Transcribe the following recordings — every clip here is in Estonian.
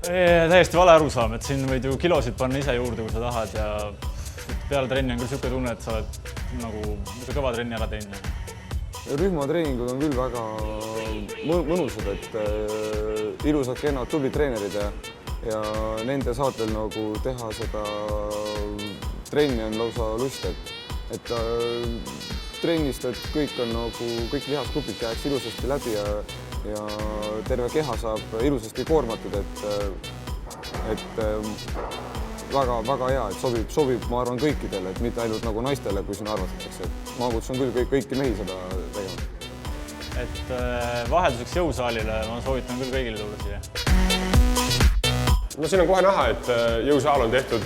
Täiesti vale arusaam, et siin võid ju kilosid panna ise juurde, kui sa tahad ja peale trenni on küll niisugune tunne, et sa oled nagu kõva trenni ära teinud. Rühmatreeningud on küll väga mõnusad, et ilusad, kennad, tublid treenerid ja nende saatel nagu teha seda trenni on lausa lust, et trennist, et kõik lihasgrupid käiks ilusasti läbi ja terve keha saab ilusasti koormatud, et väga hea, et sobib, ma arvan, kõikidele, et mitte ainult nagu naistele, kui siin arvatakse, et ma kutsun küll kõiki mehi seda tegema. Et vahelduseks jõusaalile ma soovitan küll kõigile tulla siia. No siin on kohe näha, et jõusaal on tehtud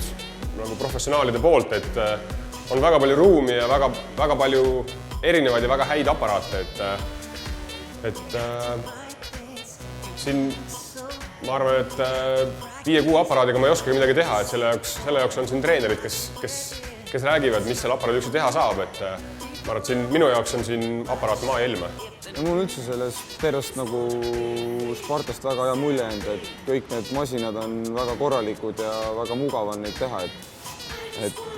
nagu professionaalide poolt, et on väga palju ruumi ja väga palju erinevaid ja väga häid aparaate, et siin ma arvan, et 5-6 aparaadiga ma ei oskagi midagi teha, et selle jaoks on siin treenerid, kes räägivad, mis selle aparaadi üldse teha saab, et ma arvan, et minu jaoks on siin aparaat maailma. Mul üldse sellest tervest nagu Spartast väga hea mulje jäänud, et kõik need masinad on väga korralikud ja väga mugav on neid teha, et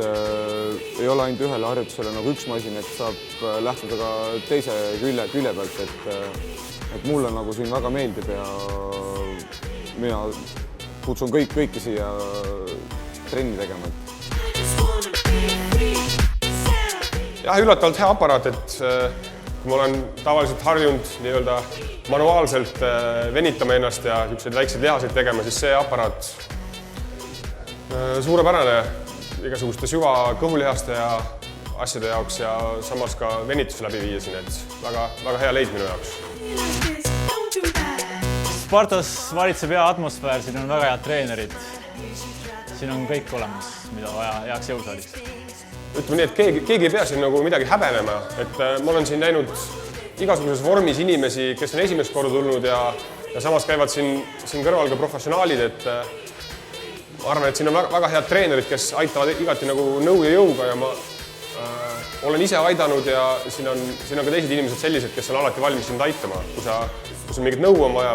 ei ole ainult ühele harjutusele nagu üks masin, et saab lähtuda ka teise külje pealt, et mulle nagu siin väga meeldib ja mina kutsun kõiki siia trenni tegema. Jah, üllatavalt hea aparaat, et kui ma olen tavaliselt harjunud nii-öelda manuaalselt venitama ennast ja niisuguseid väikseid lihaseid tegema, siis see aparaat suurepärane igasuguste süva kõhulihaste ja asjade jaoks ja samas ka venitus läbi viia siin, et väga hea leid minu jaoks. Spartas valitseb hea atmosfäär, siin on väga head treenerid. Siin on kõik olemas, mida vaja heaks jõusaaliks. Ütleme nii, et keegi ei pea siin nagu midagi häbenema, et ma olen siin näinud igasuguses vormis inimesi, kes on esimest korda tulnud ja samas käivad siin kõrval ka professionaalid, et ma arvan, et siin on väga head treenerid, kes aitavad igati nagu nõu ja jõuga ja ma olen ise aidanud ja siin on ka teised inimesed sellised, kes on alati valmis sind aitama. Kui mingit nõu on vaja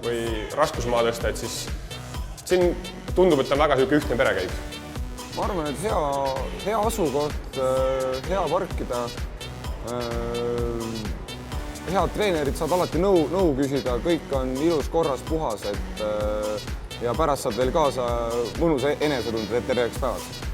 või raskusmaa tõsta, et siis siin tundub, et on väga ühtne pere käib. Ma arvan, et hea asukoht, hea parkida, head treenerid saad alati nõu küsida, kõik on ilus, korras, puhas, ja pärast saad veel kaasa mõnus enesetunde terveks päevaks.